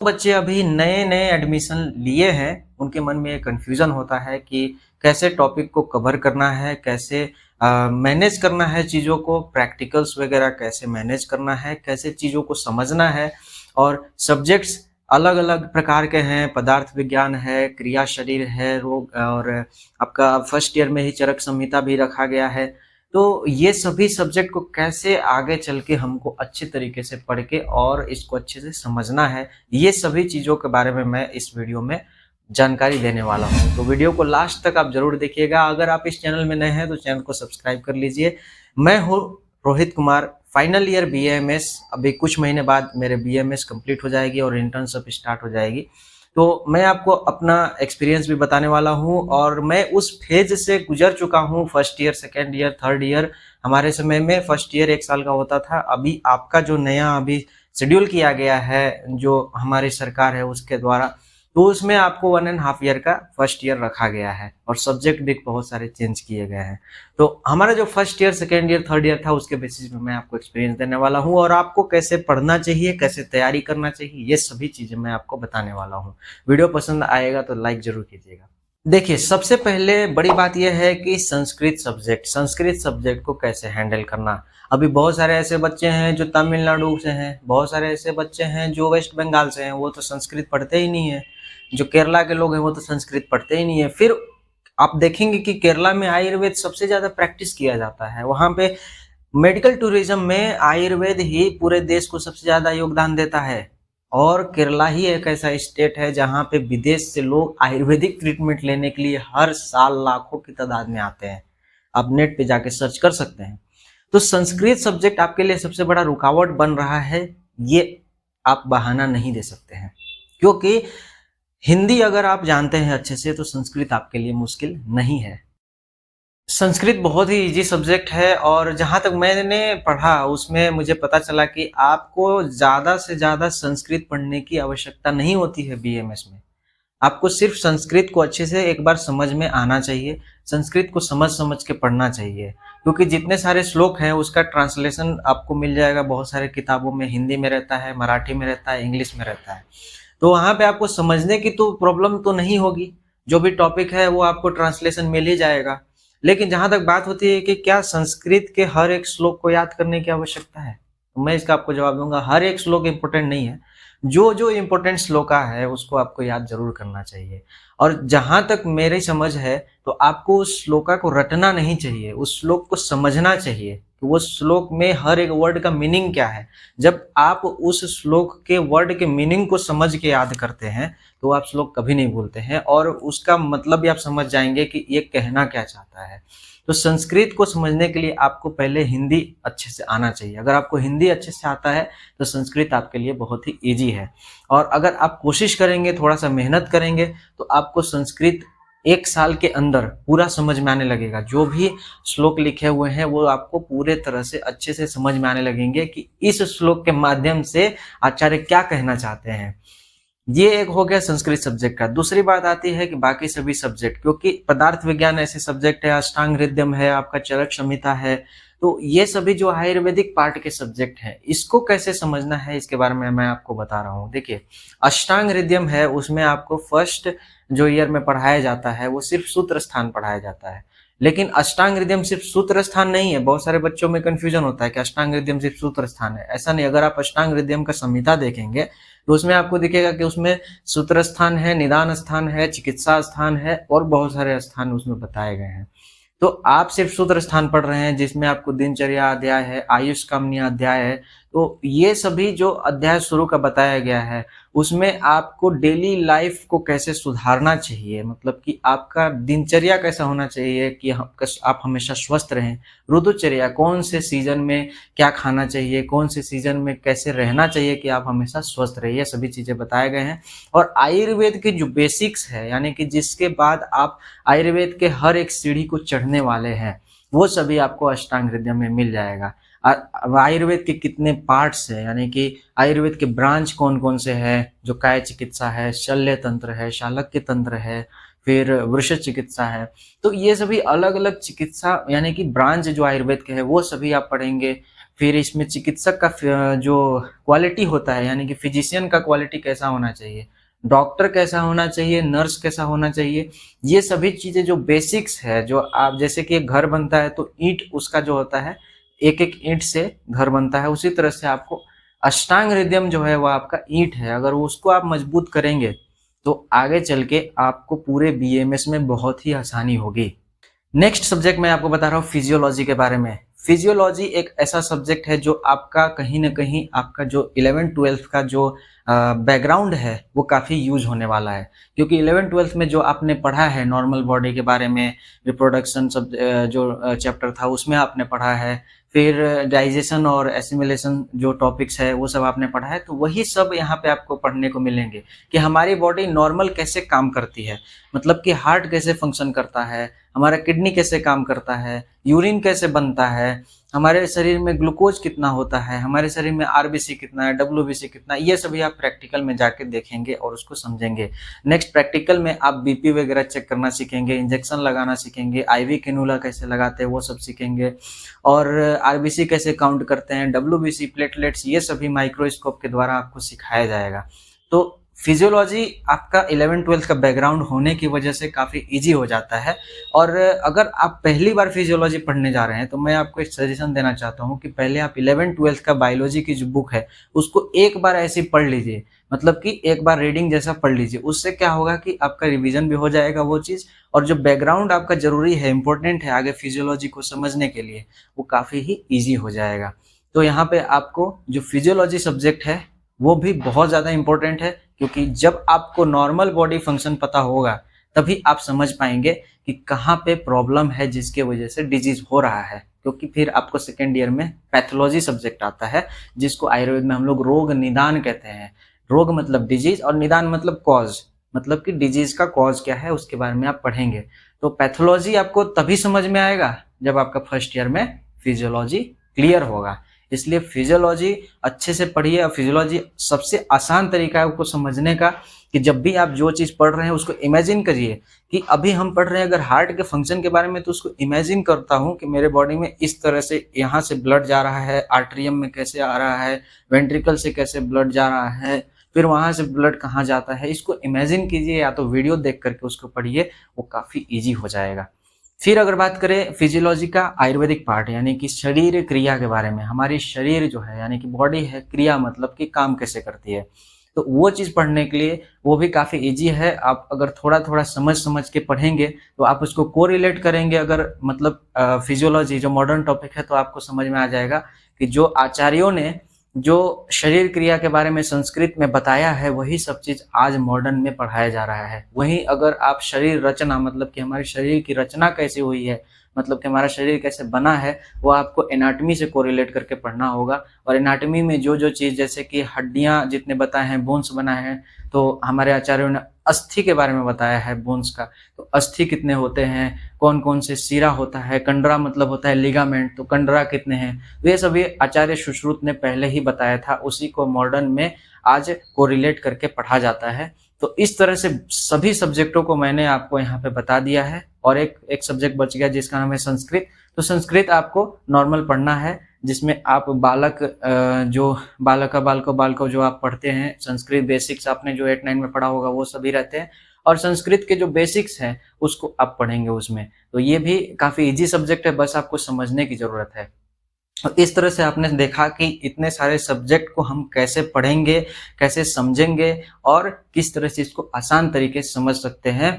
बच्चे अभी नए नए एडमिशन लिए हैं, उनके मन में कन्फ्यूजन होता है कि कैसे टॉपिक को कवर करना है, कैसे मैनेज करना है चीज़ों को, प्रैक्टिकल्स वगैरह कैसे मैनेज करना है, कैसे चीज़ों को समझना है। और सब्जेक्ट्स अलग अलग प्रकार के हैं, पदार्थ विज्ञान है, क्रिया शरीर है, रोग, और आपका फर्स्ट ईयर में ही चरक संहिता भी रखा गया है। तो ये सभी सब्जेक्ट को कैसे आगे चल के हमको अच्छे तरीके से पढ़ के और इसको अच्छे से समझना है, ये सभी चीज़ों के बारे में मैं इस वीडियो में जानकारी देने वाला हूँ। तो वीडियो को लास्ट तक आप जरूर देखिएगा। अगर आप इस चैनल में नए हैं तो चैनल को सब्सक्राइब कर लीजिए। मैं हूँ Rohit Kumar, final year BAMS। अभी कुछ महीने बाद मेरे BAMS कंप्लीट हो जाएगी और इंटर्नशिप स्टार्ट हो जाएगी। तो मैं आपको अपना एक्सपीरियंस भी बताने वाला हूँ और मैं उस फेज से गुजर चुका हूँ। First year, second year, third year. हमारे समय में फर्स्ट ईयर 1 साल का होता था। अभी आपका जो नया अभी शेड्यूल किया गया है, जो हमारी सरकार है उसके द्वारा, तो उसमें आपको 1.5 ईयर का फर्स्ट ईयर रखा गया है और सब्जेक्ट भी बहुत सारे चेंज किए गए हैं। तो हमारा जो first year, second year, third year था, उसके बेसिस पे मैं आपको एक्सपीरियंस देने वाला हूँ और आपको कैसे पढ़ना चाहिए, कैसे तैयारी करना चाहिए, ये सभी चीजें मैं आपको बताने वाला हूँ। वीडियो पसंद आएगा तो लाइक जरूर कीजिएगा। देखिए, सबसे पहले बड़ी बात यह है कि संस्कृत सब्जेक्ट को कैसे हैंडल करना। अभी बहुत सारे ऐसे बच्चे हैं जो तमिलनाडु से हैं, बहुत सारे ऐसे बच्चे हैं जो वेस्ट बंगाल से हैं, वो तो संस्कृत पढ़ते ही नहीं है। जो केरला के लोग हैं वो तो संस्कृत पढ़ते ही नहीं है। फिर आप देखेंगे कि केरला में आयुर्वेद सबसे ज्यादा प्रैक्टिस किया जाता है। वहां पे मेडिकल टूरिज्म में आयुर्वेद ही पूरे देश को सबसे ज्यादा योगदान देता है। और केरला ही एक ऐसा स्टेट है जहां पे विदेश से लोग आयुर्वेदिक ट्रीटमेंट लेने के लिए हर साल लाखों की तादाद में आते हैं। आप नेट पे जाके सर्च कर सकते हैं। तो संस्कृत सब्जेक्ट आपके लिए सबसे बड़ा रुकावट बन रहा है, ये आप बहाना नहीं दे सकते हैं। क्योंकि हिंदी अगर आप जानते हैं अच्छे से तो संस्कृत आपके लिए मुश्किल नहीं है। संस्कृत बहुत ही इजी सब्जेक्ट है और जहाँ तक मैंने पढ़ा उसमें मुझे पता चला कि आपको ज़्यादा से ज़्यादा संस्कृत पढ़ने की आवश्यकता नहीं होती है BAMS में। आपको सिर्फ संस्कृत को अच्छे से एक बार समझ में आना चाहिए, संस्कृत को समझ समझ के पढ़ना चाहिए। क्योंकि जितने सारे श्लोक हैं उसका ट्रांसलेशन आपको मिल जाएगा, बहुत सारे किताबों में हिंदी में रहता है, मराठी में रहता है, इंग्लिश में रहता है। तो वहाँ पे आपको समझने की तो प्रॉब्लम तो नहीं होगी, जो भी टॉपिक है वो आपको ट्रांसलेशन मिल ही जाएगा। लेकिन जहां तक बात होती है कि क्या संस्कृत के हर एक श्लोक को याद करने की आवश्यकता है, तो मैं इसका आपको जवाब दूंगा, हर एक श्लोक इंपॉर्टेंट नहीं है। जो जो इम्पोर्टेंट श्लोका है उसको आपको याद जरूर करना चाहिए। और जहां तक मेरी समझ है तो आपको उस श्लोका को रटना नहीं चाहिए, उस श्लोक को समझना चाहिए कि वो श्लोक में हर एक वर्ड का मीनिंग क्या है। जब आप उस श्लोक के वर्ड के मीनिंग को समझ के याद करते हैं तो आप श्लोक कभी नहीं भूलते हैं और उसका मतलब भी आप समझ जाएंगे कि ये कहना क्या चाहता है। तो संस्कृत को समझने के लिए आपको पहले हिंदी अच्छे से आना चाहिए। अगर आपको हिंदी अच्छे से आता है तो संस्कृत आपके लिए बहुत ही इजी है। और अगर आप कोशिश करेंगे, थोड़ा सा मेहनत करेंगे, तो आपको संस्कृत 1 साल के अंदर पूरा समझ में आने लगेगा। जो भी श्लोक लिखे हुए हैं वो आपको पूरे तरह से अच्छे से समझ में आने लगेंगे कि इस श्लोक के माध्यम से आचार्य क्या कहना चाहते हैं। ये एक हो गया संस्कृत सब्जेक्ट का। दूसरी बात आती है कि बाकी सभी सब्जेक्ट, क्योंकि पदार्थ विज्ञान ऐसे सब्जेक्ट है, अष्टांग हृदयम है, आपका चरक संहिता है, तो ये सभी जो आयुर्वेदिक पार्ट के सब्जेक्ट हैं, इसको कैसे समझना है इसके बारे में मैं आपको बता रहा हूँ। देखिए, अष्टांग हृदयम है, उसमें आपको फर्स्ट जो ईयर में पढ़ाया जाता है वो सिर्फ सूत्र स्थान पढ़ाया जाता है। लेकिन अष्टांग हृदयम सिर्फ सूत्र स्थान नहीं है। बहुत सारे बच्चों में कंफ्यूजन होता है कि अष्टांग हृदयम सिर्फ सूत्र स्थान है। ऐसा नहीं। अगर आप अष्टांग हृदयम का संहिता देखेंगे तो उसमें आपको दिखेगा कि उसमें सूत्र स्थान है, निदान स्थान है, चिकित्सा स्थान है और बहुत सारे स्थान उसमें बताए गए हैं। तो आप सिर्फ सूत्र स्थान पढ़ रहे हैं जिसमें आपको दिनचर्या अध्याय है, आयुष कामनिया अध्याय है। तो ये सभी जो अध्याय शुरू का बताया गया है उसमें आपको डेली लाइफ को कैसे सुधारना चाहिए, मतलब कि आपका दिनचर्या कैसा होना चाहिए कि आप हमेशा स्वस्थ रहें। ऋतुचर्या, कौन से सीजन में क्या खाना चाहिए, कौन से सीजन में कैसे रहना चाहिए कि आप हमेशा स्वस्थ रहिए, ये सभी चीजें बताए गए हैं। और आयुर्वेद के जो बेसिक्स है, यानी कि जिसके बाद आप आयुर्वेद के हर एक सीढ़ी को चढ़ने वाले हैं, वो सभी आपको अष्टांग हृदय में मिल जाएगा। आयुर्वेद के कितने पार्ट्स है, यानी कि आयुर्वेद के ब्रांच कौन कौन से हैं, जो काय चिकित्सा है, शल्य तंत्र है, शालक्य तंत्र है, फिर वृक्ष चिकित्सा है। तो ये सभी अलग अलग चिकित्सा यानी कि ब्रांच जो आयुर्वेद के है वो सभी आप पढ़ेंगे। फिर इसमें चिकित्सक का जो क्वालिटी होता है, यानी कि फिजिशियन का क्वालिटी कैसा होना चाहिए, डॉक्टर कैसा होना चाहिए, नर्स कैसा होना चाहिए, ये सभी चीज़ें जो बेसिक्स है, जो आप जैसे कि एक घर बनता है तो ईंट उसका जो होता है, एक-एक ईंट से घर बनता है, उसी तरह से आपको अष्टांग हृदयम जो है वो आपका ईंट है, अगर वो उसको आप मजबूत करेंगे, तो आगे चल के आपको पूरे बीएमएस में बहुत ही आसानी होगी। नेक्स्ट सब्जेक्ट मैं आपको बता रहा हूँ फिजियोलॉजी के बारे में। फिजियोलॉजी एक ऐसा सब्जेक्ट है जो आपका कहीं न कहीं आपका जो 11th-12th का जो बैकग्राउंड है वो काफ़ी यूज़ होने वाला है। क्योंकि 11th-12th में जो आपने पढ़ा है नॉर्मल बॉडी के बारे में, रिप्रोडक्शन जो चैप्टर था उसमें आपने पढ़ा है, फिर डाइजेशन और एसिमिलेशन जो टॉपिक्स है वो सब आपने पढ़ा है, तो वही सब यहाँ पे आपको पढ़ने को मिलेंगे कि हमारी बॉडी नॉर्मल कैसे काम करती है। मतलब कि हार्ट कैसे फंक्शन करता है, हमारा किडनी कैसे काम करता है, यूरिन कैसे बनता है, हमारे शरीर में ग्लूकोज कितना होता है, हमारे शरीर में आरबीसी कितना है, डब्ल्यूबीसी कितना है, ये सभी आप प्रैक्टिकल में जाके देखेंगे और उसको समझेंगे। नेक्स्ट प्रैक्टिकल में आप बीपी वगैरह चेक करना सीखेंगे, इंजेक्शन लगाना सीखेंगे, आईवी कैनुला कैसे लगाते हैं वो सब सीखेंगे, और आरबीसी कैसे काउंट करते हैं, डब्ल्यूबीसी, प्लेटलेट्स, ये सभी माइक्रोस्कोप के द्वारा आपको सिखाया जाएगा। तो फिजियोलॉजी आपका 11th-12th का बैकग्राउंड होने की वजह से काफ़ी इजी हो जाता है। और अगर आप पहली बार फिजियोलॉजी पढ़ने जा रहे हैं तो मैं आपको एक सजेशन देना चाहता हूँ कि पहले आप 11th-12th का बायोलॉजी की जो बुक है उसको एक बार ऐसे पढ़ लीजिए, मतलब कि एक बार रीडिंग जैसा पढ़ लीजिए। उससे क्या होगा कि आपका रिवीजन भी हो जाएगा वो चीज़, और जो बैकग्राउंड आपका ज़रूरी है, इम्पोर्टेंट है आगे फिजियोलॉजी को समझने के लिए, वो काफ़ी ही ईजी हो जाएगा। तो यहाँ पे आपको जो फिजियोलॉजी सब्जेक्ट है वो भी बहुत ज़्यादा इम्पोर्टेंट है, क्योंकि जब आपको नॉर्मल बॉडी फंक्शन पता होगा तभी आप समझ पाएंगे कि कहाँ पे प्रॉब्लम है जिसके वजह से डिजीज हो रहा है। क्योंकि फिर आपको सेकेंड ईयर में पैथोलॉजी सब्जेक्ट आता है, जिसको आयुर्वेद में हम लोग रोग निदान कहते हैं। रोग मतलब डिजीज और निदान मतलब कॉज, मतलब कि डिजीज का कॉज क्या है उसके बारे में आप पढ़ेंगे। तो पैथोलॉजी आपको तभी समझ में आएगा जब आपका फर्स्ट ईयर में फिजियोलॉजी क्लियर होगा। इसलिए फिजियोलॉजी अच्छे से पढ़िए, और फिजियोलॉजी सबसे आसान तरीका है उसको समझने का कि जब भी आप जो चीज़ पढ़ रहे हैं उसको इमेजिन करिए कि अभी हम पढ़ रहे हैं अगर हार्ट के फंक्शन के बारे में, तो उसको इमेजिन करता हूँ कि मेरे बॉडी में इस तरह से यहाँ से ब्लड जा रहा है, आर्टरियम में कैसे आ रहा है, वेंट्रिकल से कैसे ब्लड जा रहा है, फिर वहाँ से ब्लड कहाँ जाता है, इसको इमेजिन कीजिए या तो वीडियो देख करके उसको पढ़िए, वो काफ़ी ईजी हो जाएगा। फिर अगर बात करें फिजियोलॉजी का आयुर्वेदिक पार्ट यानी कि शरीर क्रिया के बारे में, हमारी शरीर जो है यानी कि बॉडी है, क्रिया मतलब कि काम कैसे करती है, तो वो चीज़ पढ़ने के लिए वो भी काफ़ी इजी है। आप अगर थोड़ा थोड़ा समझ समझ के पढ़ेंगे तो आप उसको कोरिलेट करेंगे, अगर मतलब फिजियोलॉजी जो मॉडर्न टॉपिक है, तो आपको समझ में आ जाएगा कि जो आचार्यों ने जो शरीर क्रिया के बारे में संस्कृत में बताया है वही सब चीज़ आज मॉडर्न में पढ़ाया जा रहा है। वहीं अगर आप शरीर रचना मतलब कि हमारे शरीर की रचना कैसे हुई है, मतलब कि हमारा शरीर कैसे बना है, वो आपको एनाटॉमी से कोरिलेट करके पढ़ना होगा। और एनाटॉमी में जो जो चीज़ जैसे कि हड्डियाँ जितने बताए हैं, बोन्स बनाए हैं, तो हमारे आचार्यों ने अस्थि के बारे में बताया है, बोन्स का। तो अस्थि कितने होते हैं, कौन कौन से सिरा होता है, कंडरा मतलब होता है लिगामेंट, तो कंडरा कितने हैं, तो ये सभी आचार्य सुश्रुत ने पहले ही बताया था, उसी को मॉडर्न में आज कोरिलेट करके पढ़ा जाता है। तो इस तरह से सभी सब्जेक्टों को मैंने आपको यहाँ पे बता दिया है। और एक सब्जेक्ट बच गया जिसका नाम है संस्कृत। तो संस्कृत आपको नॉर्मल पढ़ना है, जिसमें आप जो बालक जो आप पढ़ते हैं, संस्कृत बेसिक्स आपने जो 8-9 में पढ़ा होगा वो सभी रहते हैं, और संस्कृत के जो बेसिक्स हैं उसको आप पढ़ेंगे उसमें। तो ये भी काफ़ी इजी सब्जेक्ट है, बस आपको समझने की ज़रूरत है। और इस तरह से आपने देखा कि इतने सारे सब्जेक्ट को हम कैसे पढ़ेंगे, कैसे समझेंगे और किस तरह से इसको आसान तरीके से समझ सकते हैं।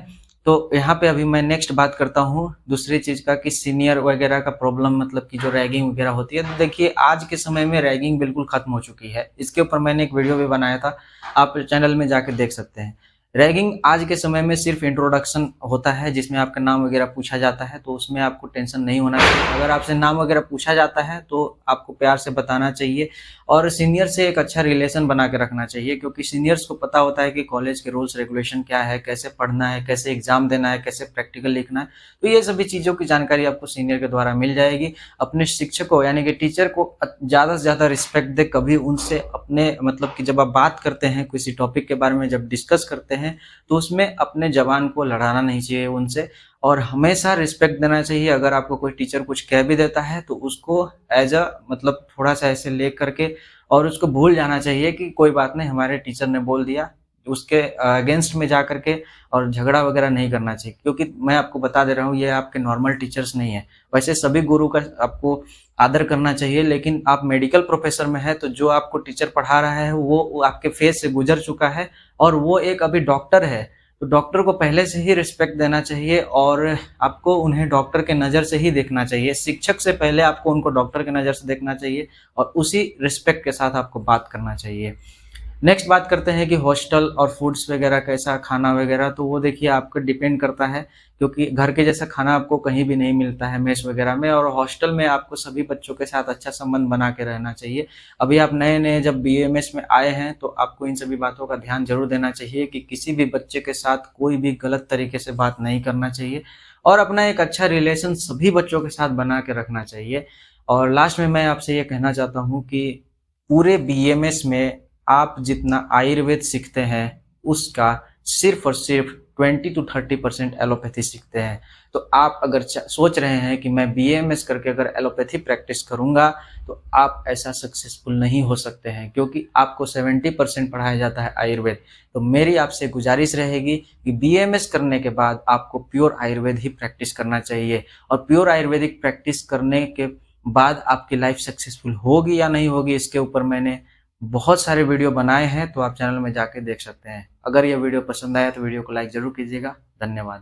तो यहाँ पे अभी मैं नेक्स्ट बात करता हूँ दूसरी चीज़ का कि सीनियर वगैरह का प्रॉब्लम, मतलब कि जो रैगिंग वगैरह होती है। तो देखिए आज के समय में रैगिंग बिल्कुल खत्म हो चुकी है। इसके ऊपर मैंने एक वीडियो भी बनाया था, आप चैनल में जाकर देख सकते हैं। रैगिंग आज के समय में सिर्फ इंट्रोडक्शन होता है जिसमें आपका नाम वगैरह पूछा जाता है, तो उसमें आपको टेंशन नहीं होना चाहिए। अगर आपसे नाम वगैरह पूछा जाता है तो आपको प्यार से बताना चाहिए, और सीनियर से एक अच्छा रिलेशन बना के रखना चाहिए, क्योंकि सीनियर्स को पता होता है कि कॉलेज के रूल्स रेगुलेशन क्या है, कैसे पढ़ना है, कैसे एग्जाम देना है, कैसे प्रैक्टिकल लिखना है। तो ये सभी चीज़ों की जानकारी आपको सीनियर के द्वारा मिल जाएगी। अपने शिक्षकों यानी कि टीचर को ज़्यादा से ज़्यादा रिस्पेक्ट दे। कभी उनसे अपने मतलब कि जब आप बात करते हैं किसी टॉपिक के बारे में, जब डिस्कस करते हैं हैं, तो उसमें अपने ज़बान को लड़ाना नहीं चाहिए उनसे और हमेशा रिस्पेक्ट देना चाहिए। अगर आपको कोई टीचर कुछ कह भी देता है, तो उसको एज़ अ मतलब थोड़ा-सा ऐसे ले करके और उसको भूल जाना चाहिए कि कोई बात नहीं, हमारे टीचर ने बोल दिया, उसके अगेंस्ट में जा कर के और झगड़ा वगैरह नहीं करना चाहिए। क्योंकि मैं आपको बता दे रहा हूँ, ये आपके नॉर्मल टीचर्स नहीं हैं। वैसे सभी गुरु का आपको आदर करना चाहिए, लेकिन आप मेडिकल प्रोफ़ेशन में हैं, तो जो आपको टीचर पढ़ा रहा है, वो आपके फ़ेज़ से गुज़र चुका है और वो एक अभी डॉक्टर है। तो डॉक्टर को पहले से ही रिस्पेक्ट देना चाहिए और आपको उन्हें डॉक्टर के नज़र से ही देखना चाहिए। शिक्षक से पहले आपको उनको डॉक्टर के नज़र से देखना चाहिए और उसी रिस्पेक्ट के साथ आपको बात करना चाहिए। नेक्स्ट बात करते हैं कि हॉस्टल और फूड्स वगैरह कैसा खाना वगैरह, तो वो देखिए आपको डिपेंड करता है, क्योंकि घर के जैसा खाना आपको कहीं भी नहीं मिलता है मेस वगैरह में और हॉस्टल में आपको सभी बच्चों के साथ अच्छा संबंध बना के रहना चाहिए। अभी आप नए-नए जब बीएमएस में आए हैं, तो आपको इन सभी बातों का ध्यान ज़रूर देना चाहिए कि किसी भी बच्चे के साथ कोई भी गलत तरीके से बात नहीं करना चाहिए और अपना एक अच्छा रिलेशन सभी बच्चों के साथ बना के रखना चाहिए। और लास्ट में मैं आपसे ये कहना चाहता हूँ कि पूरे बीएमएस में आप जितना आयुर्वेद सीखते हैं, उसका सिर्फ़ और सिर्फ़ 20 टू 30% एलोपैथी सीखते हैं। तो आप अगर सोच रहे हैं कि मैं बीएमएस करके अगर एलोपैथी प्रैक्टिस करूँगा, तो आप ऐसा सक्सेसफुल नहीं हो सकते हैं, क्योंकि आपको 70% पढ़ाया जाता है आयुर्वेद। तो मेरी आपसे गुज़ारिश रहेगी कि बीएमएस करने के बाद आपको प्योर आयुर्वेद ही प्रैक्टिस करना चाहिए और प्योर आयुर्वेदिक प्रैक्टिस करने के बाद आपकी लाइफ़ सक्सेसफुल होगी या नहीं होगी, इसके ऊपर मैंने बहुत सारे वीडियो बनाए हैं, तो आप चैनल में जाके देख सकते हैं। अगर ये वीडियो पसंद आया तो वीडियो को लाइक ज़रूर कीजिएगा। धन्यवाद।